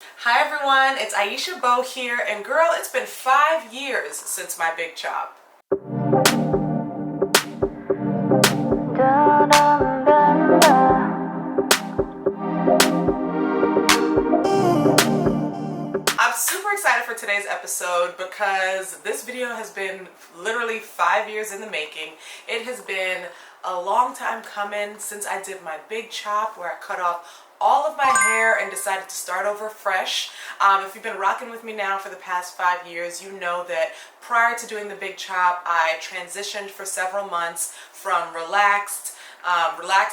Hi everyone, it's Aisha Beau here, and girl, it's been 5 years since my big chop. I'm super excited for today's episode because this video has been literally 5 years in the making. It has been a long time coming since I did my big chop where I cut off all of my hair and decided to start over fresh. If you've been rocking with me now for the past 5 years, you know that prior to doing the big chop, I transitioned for several months from relaxed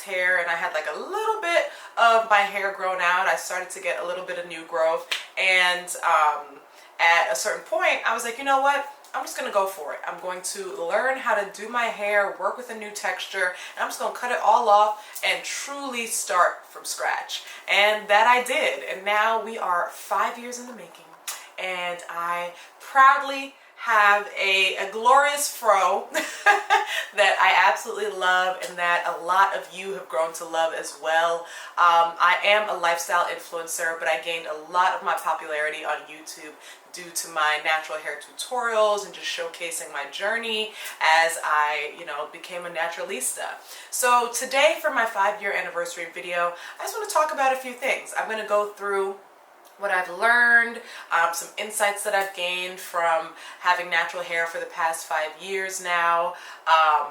hair, and I had like a little bit of my hair grown out. I started to get a little bit of new growth, and at a certain point I was like, you know what, I'm just gonna go for it. I'm going to learn how to do my hair, work with a new texture, and I'm just gonna cut it all off and truly start from scratch. And that I did, and now we are 5 years in the making, and I proudly have a glorious fro that I absolutely love and that a lot of you have grown to love as well. I am a lifestyle influencer, but I gained a lot of my popularity on YouTube due to my natural hair tutorials and just showcasing my journey as I, became a naturalista. So today for my 5-year anniversary video, I just want to talk about a few things. I'm going to go through what I've learned, some insights that I've gained from having natural hair for the past 5 years now,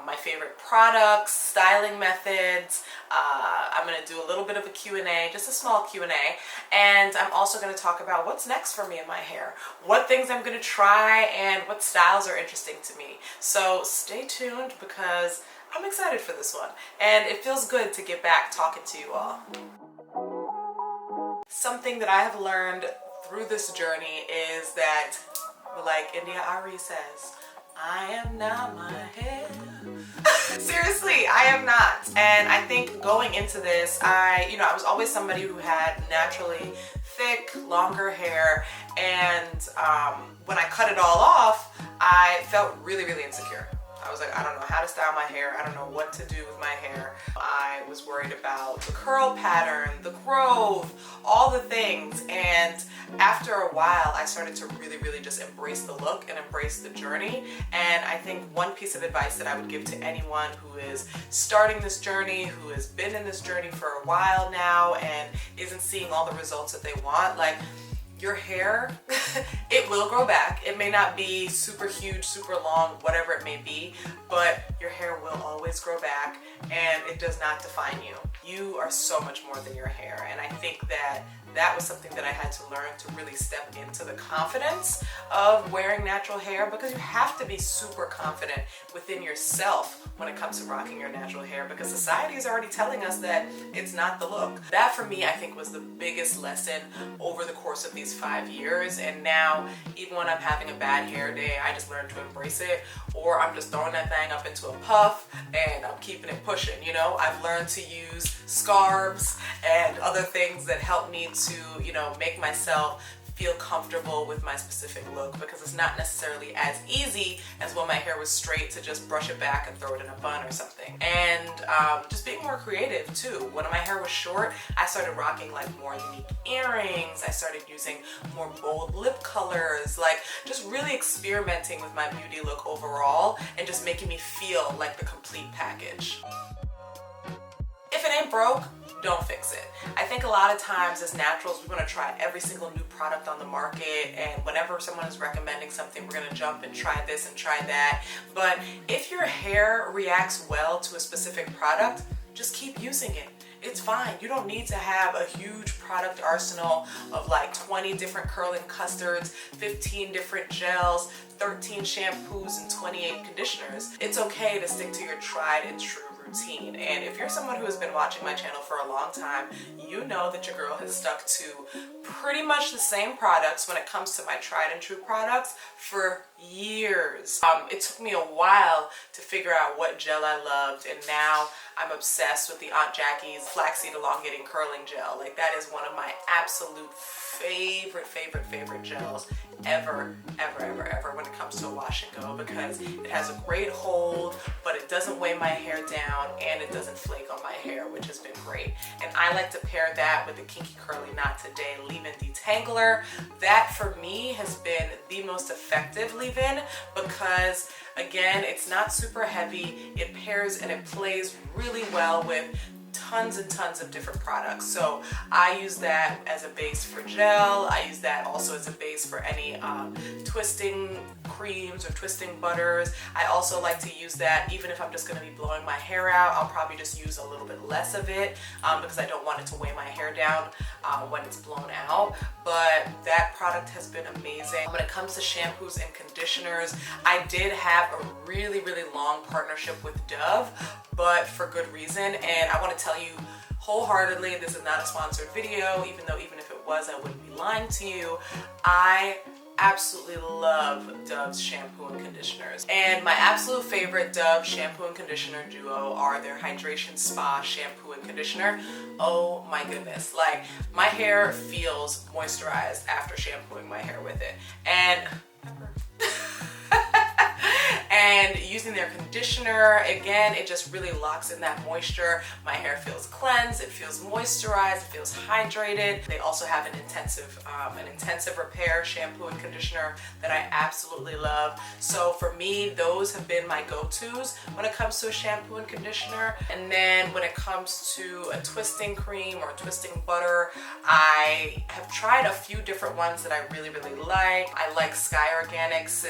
my favorite products, styling methods. I'm going to do a little bit of a Q&A, just a small Q&A, and I'm also going to talk about what's next for me in my hair, what things I'm going to try, and what styles are interesting to me. So stay tuned because I'm excited for this one, and it feels good to get back talking to you all. Something that I have learned through this journey is that, like India Ari says, I am not my hair. Seriously, I am not. And I think going into this, I was always somebody who had naturally thick, longer hair, and when I cut it all off, I felt really, really insecure. I was like, I don't know how to style my hair. I don't know what to do with my hair. I was worried about the curl pattern, the growth, all the things. And after a while, I started to really, really just embrace the look and embrace the journey. And I think one piece of advice that I would give to anyone who is starting this journey, who has been in this journey for a while now and isn't seeing all the results that they want, like, your hair, it will grow back. It may not be super huge, super long, whatever it may be, but your hair will always grow back, and it does not define you. You are so much more than your hair, and I think that was something that I had to learn to really step into the confidence of wearing natural hair, because you have to be super confident within yourself when it comes to rocking your natural hair, because society is already telling us that it's not the look. That for me, I think, was the biggest lesson over the course of these 5 years. And now, even when I'm having a bad hair day, I just learn to embrace it, or I'm just throwing that thing up into a puff and I'm keeping it pushing. I've learned to use scarves and other things that help me to, make myself feel comfortable with my specific look, because it's not necessarily as easy as when my hair was straight to just brush it back and throw it in a bun or something. And just being more creative too. When my hair was short, I started rocking like more unique earrings. I started using more bold lip colors, like just really experimenting with my beauty look overall and just making me feel like the complete package. If it ain't broke, don't fix it. I think a lot of times as naturals, we want to try every single new product on the market, and whenever someone is recommending something, we're going to jump and try this and try that. But if your hair reacts well to a specific product, just keep using it. It's fine. You don't need to have a huge product arsenal of like 20 different curling custards, 15 different gels, 13 shampoos, and 28 conditioners. It's okay to stick to your tried and true routine. And if you're someone who has been watching my channel for a long time, you know that your girl has stuck to pretty much the same products when it comes to my tried and true products for years. It took me a while to figure out what gel I loved, and now I'm obsessed with the Aunt Jackie's Flaxseed Elongating Curling Gel. Like, that is one of my absolute favorite gels ever when it comes to a wash and go, because it has a great hold, but it doesn't weigh my hair down and it doesn't flake on my hair, which has been great. And I like to pair that with the Kinky Curly Knot Today leave-in detangler. That for me has been the most effective leave-in because, again, it's not super heavy. It pairs and it plays really well with tons and tons of different products. So I use that as a base for gel. I use that also as a base for any twisting creams or twisting butters. I also like to use that even if I'm just going to be blowing my hair out. I'll probably just use a little bit less of it because I don't want it to weigh my hair down when it's blown out. But that product has been amazing. When it comes to shampoos and conditioners, I did have a really long partnership with Dove, but for good reason. And I want to tell you wholeheartedly, this is not a sponsored video, even if it was, I wouldn't be lying to you. I absolutely love Dove's shampoo and conditioners. And my absolute favorite Dove shampoo and conditioner duo are their Hydration Spa shampoo and conditioner. Oh my goodness, like my hair feels moisturized after shampooing my hair with it. And using their conditioner, again, it just really locks in that moisture. My hair feels cleansed, it feels moisturized, it feels hydrated. They also have an intensive repair shampoo and conditioner that I absolutely love. So for me, those have been my go-tos when it comes to a shampoo and conditioner. And then when it comes to a twisting cream or a twisting butter, I have tried a few different ones that I really like. I like Sky Organics'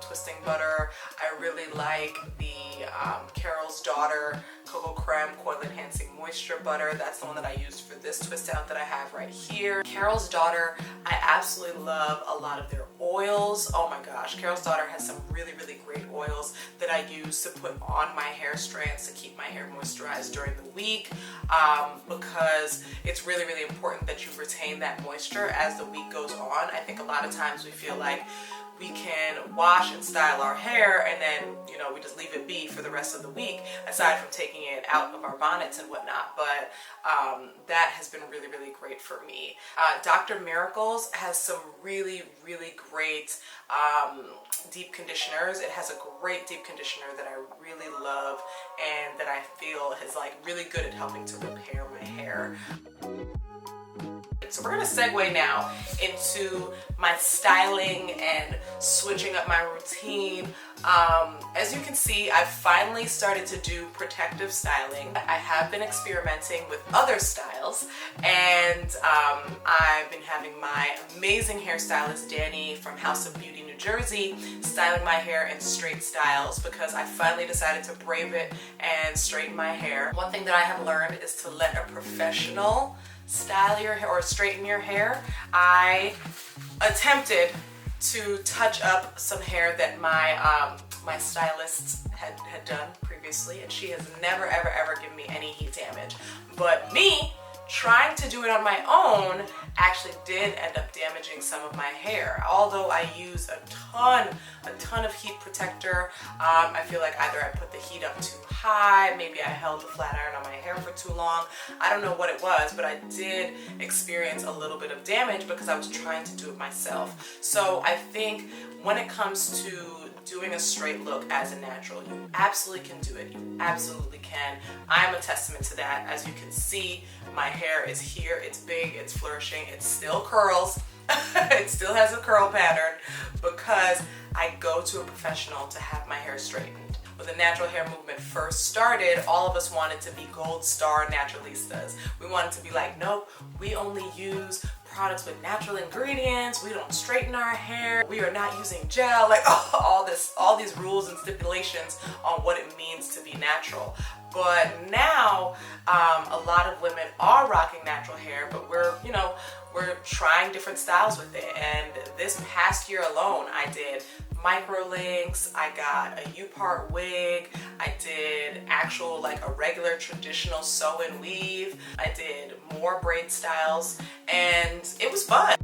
twisting butter. I really like the Carol's Daughter Cocoa Creme Coil Enhancing Moisture Butter. That's the one that I used for this twist out that I have right here. Carol's Daughter, I absolutely love a lot of their oils. Oh my gosh, Carol's Daughter has some really great oils that I use to put on my hair strands to keep my hair moisturized during the week because it's really important that you retain that moisture as the week goes on. I think a lot of times we feel like we can wash and style our hair and then, you know, we just leave it be for the rest of the week, aside from taking it out of our bonnets and whatnot. But that has been really great for me. Dr. Miracles has some really great deep conditioners. It has a great deep conditioner that I really love and that I feel is like really good at helping to repair my hair. So we're going to segue now into my styling and switching up my routine. As you can see, I've finally started to do protective styling. I have been experimenting with other styles, and I've been having my amazing hairstylist Danny from House of Beauty, New Jersey, styling my hair in straight styles because I finally decided to brave it and straighten my hair. One thing that I have learned is to let a professional style your hair or straighten your hair. I attempted to touch up some hair that my stylist had done previously, and she has never ever given me any heat damage. But me trying to do it on my own actually did end up damaging some of my hair. Although I use a ton of heat protector, I feel like either I put the heat up too high, maybe I held the flat iron on my hair for too long. I don't know what it was, but I did experience a little bit of damage because I was trying to do it myself. So I think when it comes to doing a straight look as a natural, you absolutely can do it. You absolutely can. I'm a testament to that. As you can see, my hair is here, it's big, it's flourishing, it still curls. It still has a curl pattern because I go to a professional to have my hair straightened. When the natural hair movement first started, all of us wanted to be gold star naturalistas. We wanted to be like, nope, we only use products with natural ingredients, we don't straighten our hair, we are not using gel, like all these rules and stipulations on what it means to be natural. But now a lot of women are rocking natural hair, but we're trying different styles with it. And this past year alone, I did micro links, I got a U-part wig, I did actual like a regular traditional sew and weave, I did more braid styles, and it was fun.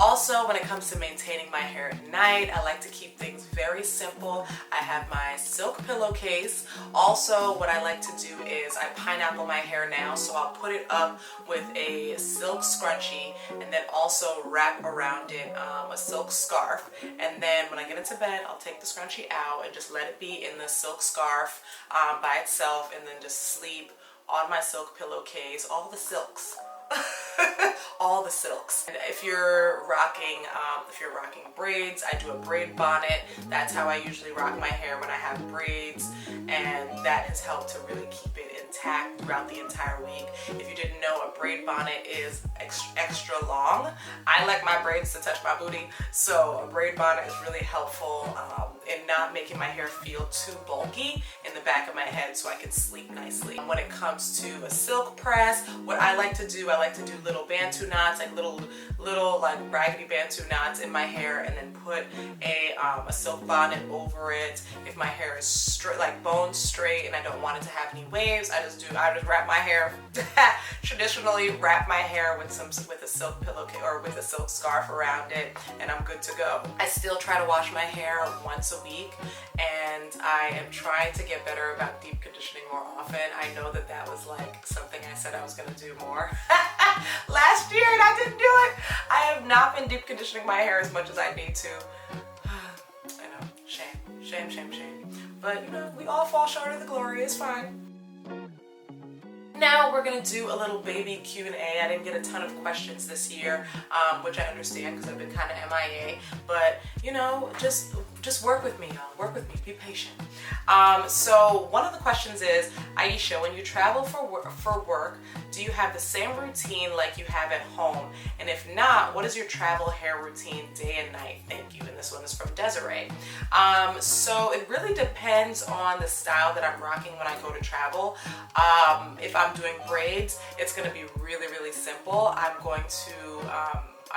Also, when it comes to maintaining my hair at night, I like to keep things very simple. I have my silk pillowcase. Also, what I like to do is I pineapple my hair now, so I'll put it up with a silk scrunchie and then also wrap around it a silk scarf. And then when I get into bed, I'll take the scrunchie out and just let it be in the silk scarf by itself, and then just sleep on my silk pillowcase. All the silks. All the silks. And if you're rocking braids, I do a braid bonnet. That's how I usually rock my hair when I have braids, and that has helped to really keep it intact throughout the entire week. If you didn't know, a braid bonnet is extra long. I like my braids to touch my booty, so a braid bonnet is really helpful in not making my hair feel too bulky in the back of my head, so I can sleep nicely. When it comes to a silk press, what I like to do little bantu knots, like little like raggedy bantu knots in my hair, and then put a silk bonnet over it. If my hair is straight, like bone straight, and I don't want it to have any waves, I just wrap my hair traditionally wrap my hair with a silk pillowcase or with a silk scarf around it, and I'm good to go. I still try to wash my hair once a week, and I am trying to get better about deep conditioning more often. I know that was like something I said I was going to do more last year, and I didn't do it. I have not been deep conditioning my hair as much as I need to. I know, shame. But you know, we all fall short of the glory. It's fine. Now we're gonna do a little baby Q&A. I didn't get a ton of questions this year, which I understand because I've been kind of MIA. But you know, just work with me, y'all. Work with me. Be patient. So one of the questions is, Aisha, when you travel for work, do you have the same routine like you have at home? And if not, what is your travel hair routine day and night? Thank you. And this one is from Desiree. So it really depends on the style that I'm rocking when I go to travel. If I'm doing braids, it's going to be really, really simple. I'm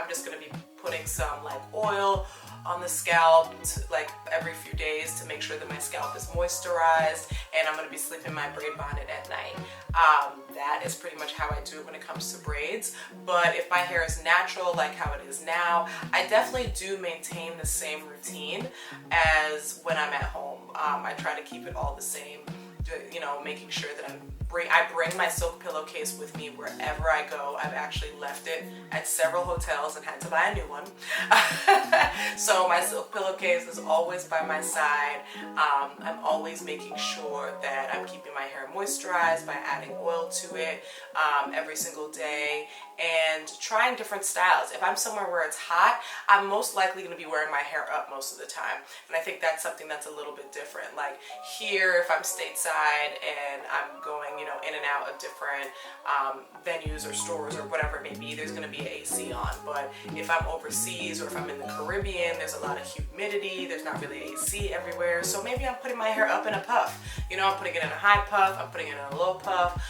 just going to be putting some like oil on the scalp like every few days to make sure that my scalp is moisturized, and I'm going to be sleeping my braid bonnet at night. That is pretty much how I do it when it comes to braids. But if my hair is natural like how it is now, I definitely do maintain the same routine as when I'm at home. I try to keep it all the same, you know, making sure that I bring my silk pillowcase with me wherever I go. I've actually left it at several hotels and had to buy a new one. So my silk pillowcase is always by my side. I'm always making sure that I'm keeping my hair moisturized by adding oil to it every single day, and trying different styles. If I'm somewhere where it's hot, I'm most likely going to be wearing my hair up most of the time, and I think that's something that's a little bit different. Like here, if I'm stateside and I'm going, you know, in and out of different venues or stores or whatever it may be, there's going to be AC on. But if I'm overseas or if I'm in the Caribbean, there's a lot of humidity, there's not really AC everywhere, so maybe I'm putting my hair up in a puff. You know, I'm putting it in a high puff, I'm putting it in a low puff,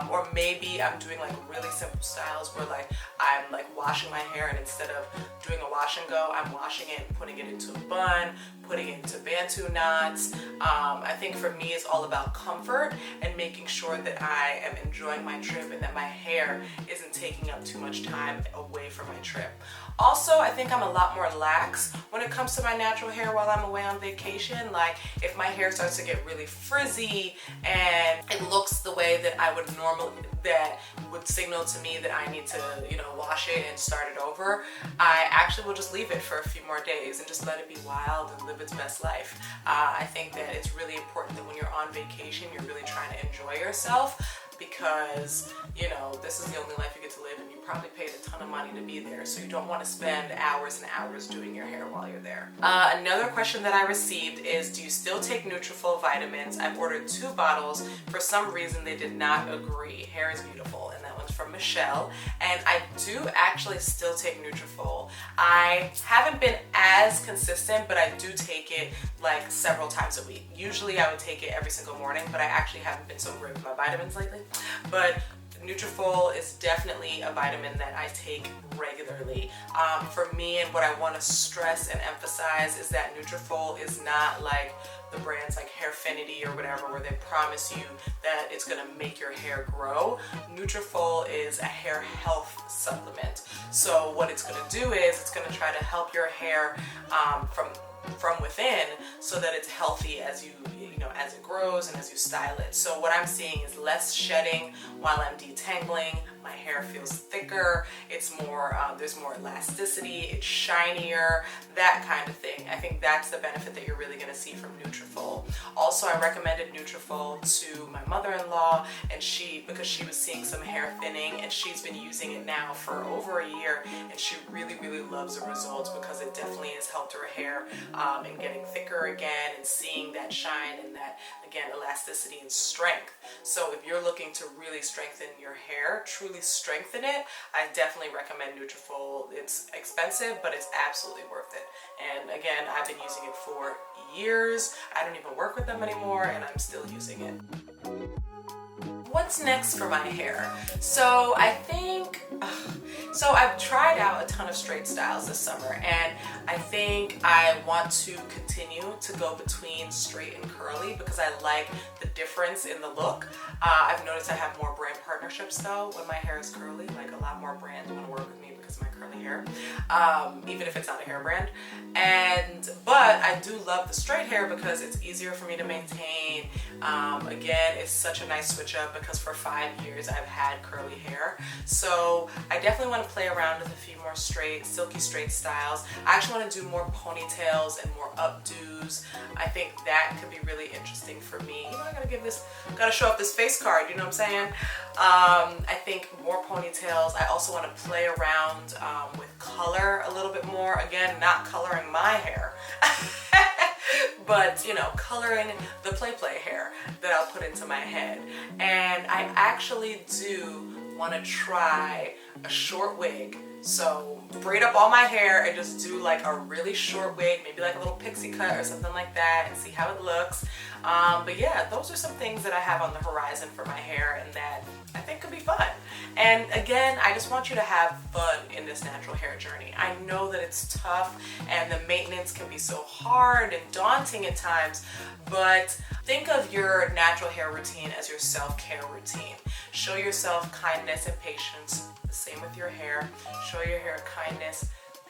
or maybe I'm doing like really simple styles where like I'm like washing my hair, and instead of doing a wash and go, I'm washing it and putting it into a bun, putting it into bantu knots. I think for me it's all about comfort and making sure that I am enjoying my trip and that my hair isn't taking up too much time away from my trip. Also, I think I'm a lot more lax when it comes to my natural hair while I'm away on vacation. Like if my hair starts to get really frizzy and it looks the way that I would normally, that would signal to me that I need to, you know, wash it and start it over, I actually will just leave it for a few more days and just let it be wild and live its best life. I think that it's really important that when you're on vacation, you're really trying to enjoy yourself, because, you know, this is the only life you get to live, and you probably paid a ton of money to be there, so you don't want to spend hours and hours doing your hair while you're there. Another question that I received is, do you still take Nutrafol vitamins? I've ordered 2 bottles. For some reason, they did not agree. Hair is beautiful. And that one's from Michelle. And I do actually still take Nutrafol. I haven't been as consistent, but I do take it like several times a week. Usually I would take it every single morning, but I actually haven't been so great with my vitamins lately. But Nutrafol is definitely a vitamin that I take regularly. For me, and what I want to stress and emphasize is that Nutrafol is not like the brands like Hairfinity or whatever, where they promise you that it's going to make your hair grow. Nutrafol is a hair health supplement. So what it's going to do is it's going to try to help your hair from within, so that it's healthy as as it grows and as you style it. So what I'm seeing is less shedding while I'm detangling. My hair feels thicker, it's more, there's more elasticity, it's shinier, that kind of thing. I think that's the benefit that you're really going to see from Nutrafol. Also, I recommended Nutrafol to my mother-in-law, and because she was seeing some hair thinning, and she's been using it now for over a year, and she really, really loves the results because it definitely has helped her hair in getting thicker again and seeing that shine and that, again, elasticity and strength. So if you're looking to really strengthen your hair, truly strengthen it, I definitely recommend Nutrafol. It's expensive, but it's absolutely worth it. And again, I've been using it for years. I don't even work with them anymore, and I'm still using it. What's next for my hair? So I think, so I've tried out a ton of straight styles this summer, and I think I want to continue to go between straight and curly because I like the difference in the look. I've noticed I have more brand partnerships though when my hair is curly, like a lot more brands want to work with me because of my curly hair, even if it's not a hair brand. But I do love the straight hair because it's easier for me to maintain. Again, it's such a nice switch up because for 5 years I've had curly hair. So I definitely want to play around with a few more silky straight styles. I actually want to do more ponytails and more updos. I think that could be really interesting for me. I gotta show off this face card, you know what I'm saying? I think more ponytails. I also want to play around with color a little bit more. Again, not coloring my hair. But coloring the play hair that I'll put into my head. And I actually do want to try a short wig. So braid up all my hair and just do like a really short wig, maybe like a little pixie cut or something like that, and see how it looks. But yeah, those are some things that I have on the horizon for my hair and that I think could be fun. And again, I just want you to have fun in this natural hair journey. I know that it's tough and the maintenance can be so hard and daunting at times, but think of your natural hair routine as your self-care routine. Show yourself kindness and patience. The same with your hair. Show your hair kindness,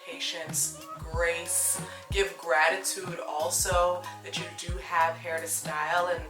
patience, grace. Give gratitude also that you do have hair to style, and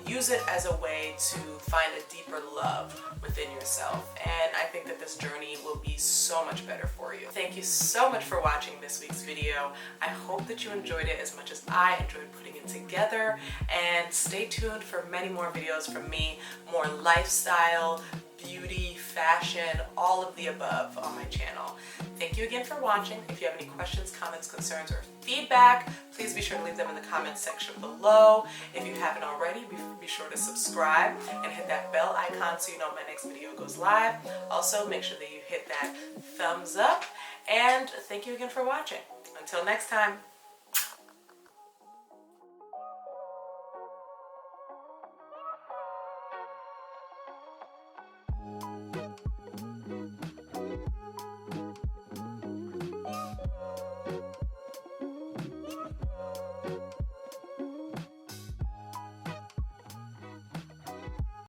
use it as a way to find a deeper love within yourself. And I think that this journey will be so much better for you. Thank you so much for watching this week's video. I hope that you enjoyed it as much as I enjoyed putting it together. And stay tuned for many more videos from me, more lifestyle, beauty, fashion, all of the above on my channel. Thank you again for watching. If you have any questions, comments, concerns, or feedback, please be sure to leave them in the comments section below. If you haven't already, be sure to subscribe and hit that bell icon so you know when my next video goes live. Also, make sure that you hit that thumbs up, and thank you again for watching. Until next time.